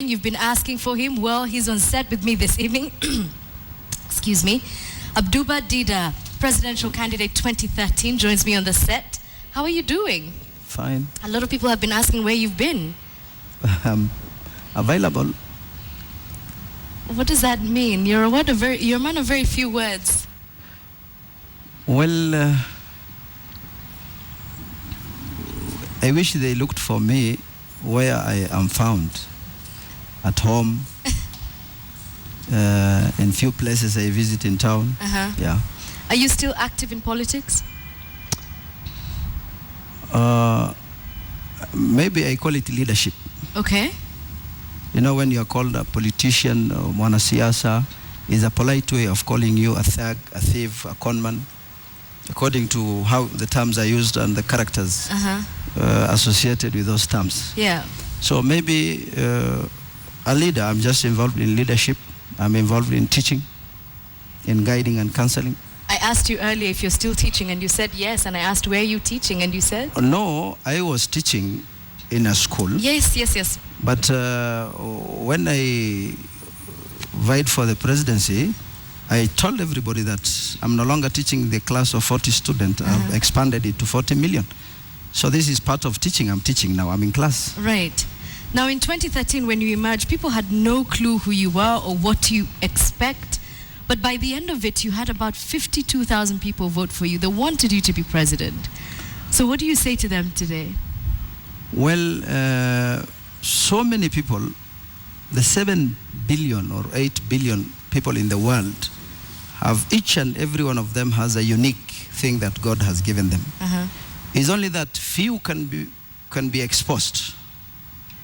waiting. You've been asking for him. Well, he's on set with me this evening. Excuse me. Abduba Dida, presidential candidate 2013, joins me on the set. How are you doing? Fine. A lot of people have been asking where you've been. Available. What does that mean? You're a man of very few words. Well, I wish they looked for me where I am found. At home, in few places I visit in town. Yeah. Are you still active in politics? Maybe I call it leadership. Okay. You know, when you are called a politician or mwanasiasa, is a polite way of calling you a thug, a thief, a conman, according to how the terms are used and the characters associated with those terms. Yeah. So maybe a leader. I'm just involved in leadership. I'm involved in teaching, in guiding and counseling. I asked you earlier if you're still teaching, and you said yes. And I asked, where are you teaching? And you said? No, I was teaching in a school. Yes, yes, yes. But when I vied for the presidency, I told everybody that I'm no longer teaching the class of 40 students. I've expanded it to 40 million. So this is part of teaching. I'm teaching now. I'm in class. Right. Now, in 2013, when you emerged, people had no clue who you were or what you expect. But by the end of it, you had about 52,000 people vote for you. They wanted you to be president. So what do you say to them today? Well, so many people, the 7 billion or 8 billion people in the world, have each and every one of them has a unique thing that God has given them. It's only that few can be exposed.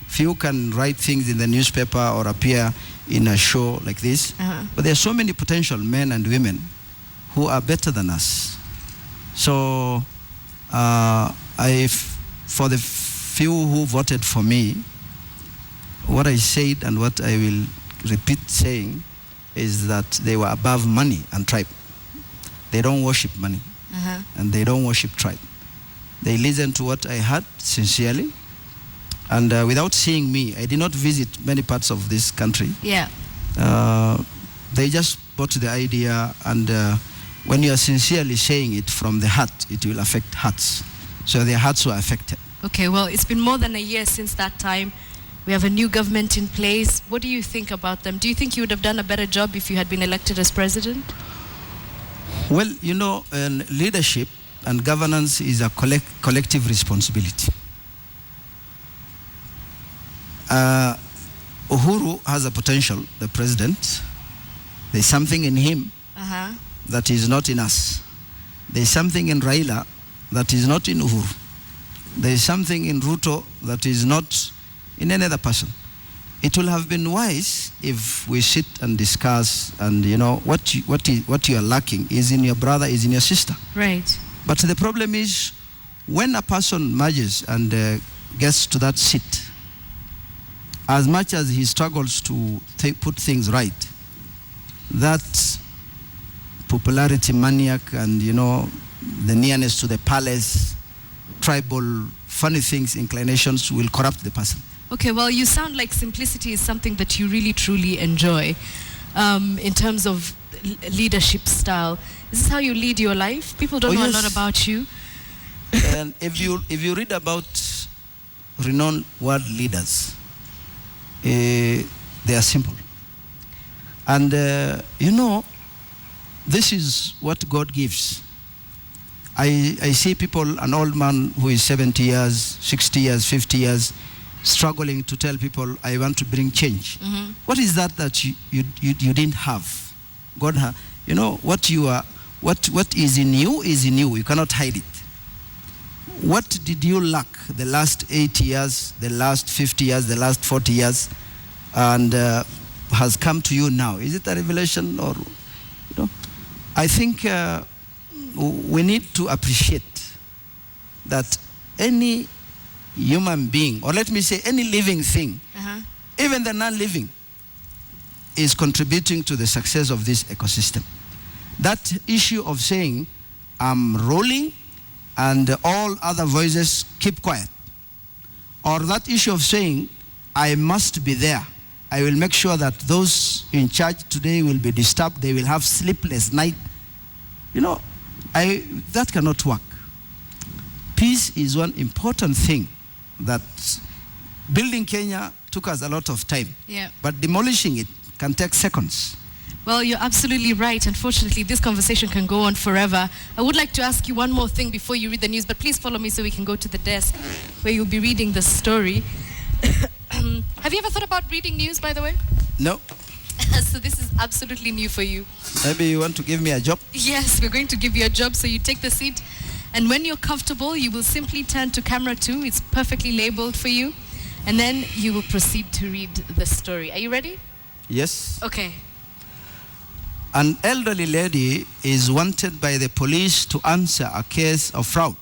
Few can write things in the newspaper or appear in a show like this. But there are so many potential men and women who are better than us. So for the few who voted for me, what I said and what I will repeat saying is that they were above money and tribe. They don't worship money and they don't worship tribe. They listen to what I had sincerely. And without seeing me, I did not visit many parts of this country. Yeah. They just bought the idea, and when you are sincerely saying it from the heart, it will affect hearts. So their hearts were affected. Okay, well, it's been more than a year since that time. We have a new government in place. What do you think about them? Do you think you would have done a better job if you had been elected as president? Well, you know, leadership and governance is a collective responsibility. Uhuru has a potential, the president. There's something in him that is not in us. There's something in Raila that is not in Uhuru. There's something in Ruto that is not in any other person. It will have been wise if we sit and discuss, and you know what you are lacking is in your brother, is in your sister. Right. But the problem is when a person merges and gets to that seat, as much as he struggles to put things right, that popularity maniac and, you know, the nearness to the palace, tribal, funny things, inclinations will corrupt the person. Okay, well, you sound like simplicity is something that you really, truly enjoy in terms of leadership style. Is this how you lead your life? People don't know a lot about you. And if you read about renowned world leaders, they are simple. And, you know, this is what God gives. I see people, an old man who is 70 years, 60 years, 50 years, struggling to tell people, I want to bring change. What is that you didn't have? God, you know, what is in you is in you. You cannot hide it. What did you lack the last 80 years, the last 50 years, the last 40 years, and has come to you now? Is it a revelation or, you know? I think we need to appreciate that any human being, or let me say any living thing, even the non-living, is contributing to the success of this ecosystem. That issue of saying, I'm rolling and all other voices keep quiet, or that issue of saying, I must be there I will make sure that those in charge today will be disturbed. They will have sleepless night. You know, that cannot work. Peace is one important thing that building Kenya took us a lot of time. Yeah. But demolishing it can take seconds. Well, you're absolutely right. Unfortunately, this conversation can go on forever. I would like to ask you one more thing before you read the news, but please follow me so we can go to the desk where you'll be reading the story. Have you ever thought about reading news, by the way? No. So this is absolutely new for you. Maybe you want to give me a job? Yes, we're going to give you a job. So you take the seat, and when you're comfortable, you will simply turn to camera 2. It's perfectly labeled for you. And then you will proceed to read the story. Are you ready? Yes. Okay. An elderly lady is wanted by the police to answer a case of fraud.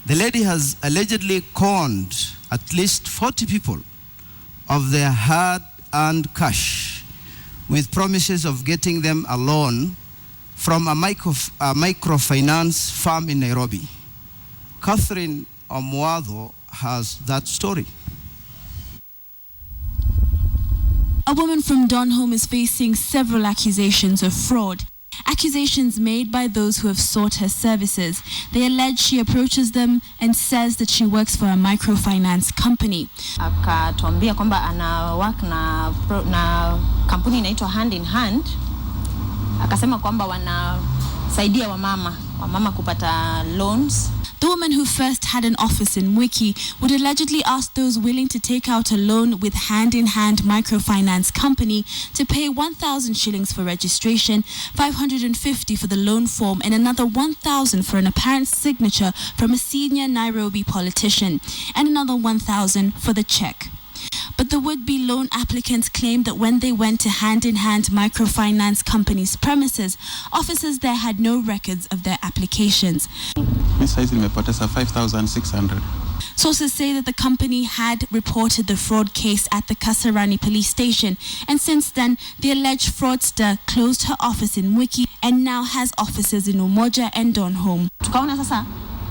The lady has allegedly conned at least 40 people of their hard-earned cash with promises of getting them a loan from a microfinance firm in Nairobi. Catherine Omwado has that story. A woman from Donholm is facing several accusations of fraud. Accusations made by those who have sought her services. They allege she approaches them and says that she works for a microfinance company. Akatuambia kwamba ana work na kampuni inaitwa Hand in Hand. Akasema kwamba wanasaidia wamama kupata loans. The woman, who first had an office in Wiki, would allegedly ask those willing to take out a loan with Hand in Hand Microfinance Company to pay 1,000 shillings for registration, 550 for the loan form, and another 1,000 for an apparent signature from a senior Nairobi politician, and another 1,000 for the check. But the would-be loan applicants claimed that when they went to Hand in Hand Microfinance Company's premises, officers there had no records of their applications. Sources say that the company had reported the fraud case at the Kasarani police station, and since then, the alleged fraudster closed her office in Wiki and now has offices in Umoja and Donholm. Tukaona sasa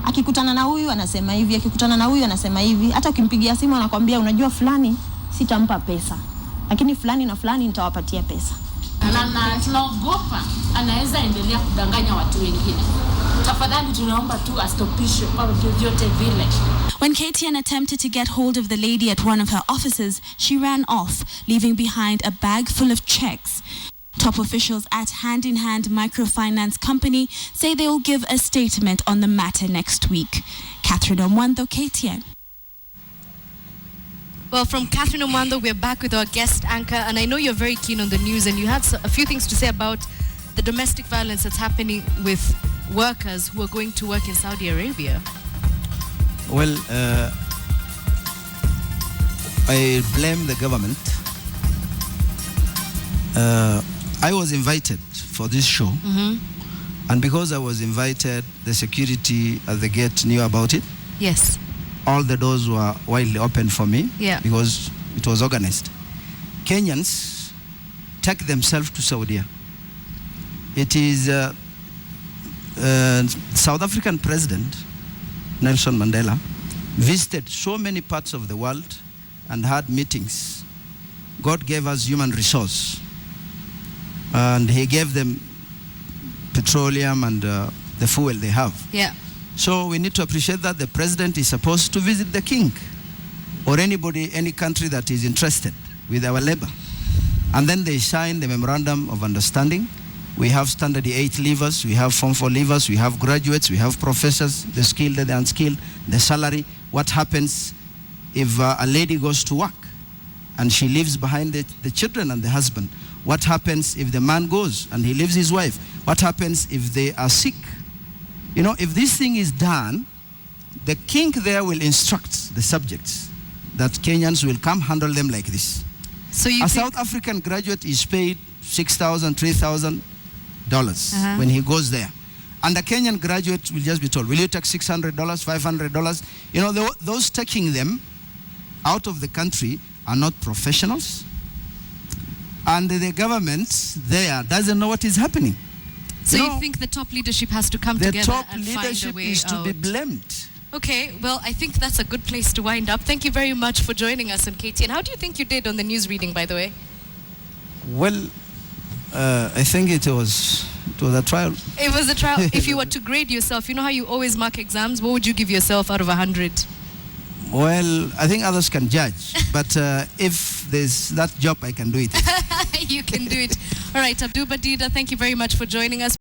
akikutana na huyu anasema hivi, akikutana na huyu anasema hivi, hata ukimpigia simu anakuambia unajua fulani sitampa pesa, lakini fulani na fulani nitawapatia pesa. Na tunaogopa anaweza endelea kudanganya watu wengine. Tafadhali tunaomba tu astopishe kwa vyovyote vile. When KTN attempted to get hold of the lady at one of her offices, she ran off, leaving behind a bag full of checks. Top officials at Hand in Hand Microfinance Company say they will give a statement on the matter next week. Catherine Omwando, KTN. Well, from Catherine Omwando, we're back with our guest anchor, and I know you're very keen on the news, and you had a few things to say about the domestic violence that's happening with workers who are going to work in Saudi Arabia. Well, I blame the government. I was invited for this show, and because I was invited, the security at the gate knew about it. Yes. All the doors were widely open for me, Yeah. because it was organized. Kenyans take themselves to Saudi. It is South African President Nelson Mandela visited so many parts of the world and had meetings. God gave us human resource, and he gave them petroleum and the fuel they have. Yeah. So we need to appreciate that the president is supposed to visit the king or anybody, any country that is interested with our labor. And then they sign the memorandum of understanding. We have standard 8 leavers, we have Form 4 leavers, we have graduates, we have professors, the skilled, the unskilled, the salary. What happens if a lady goes to work and she leaves behind the children and the husband? What happens if the man goes and he leaves his wife? What happens if they are sick? You know, if this thing is done, the king there will instruct the subjects that Kenyans will come handle them like this. So you a think South African graduate is paid $6,000, $3,000 when he goes there. And a Kenyan graduate will just be told, will you take $600, $500? You know, those taking them out of the country are not professionals. And the government there doesn't know what is happening. So you think the top leadership has to come together and find a way out? The top leadership is to be blamed. Okay, well, I think that's a good place to wind up. Thank you very much for joining us on KTN. How do you think you did on the news reading, by the way? Well, I think it was a trial. It was a trial. If you were to grade yourself, you know how you always mark exams, what would you give yourself out of 100? Well, I think others can judge, but if there's that job, I can do it. You can do it. All right, Abduba Dida, thank you very much for joining us.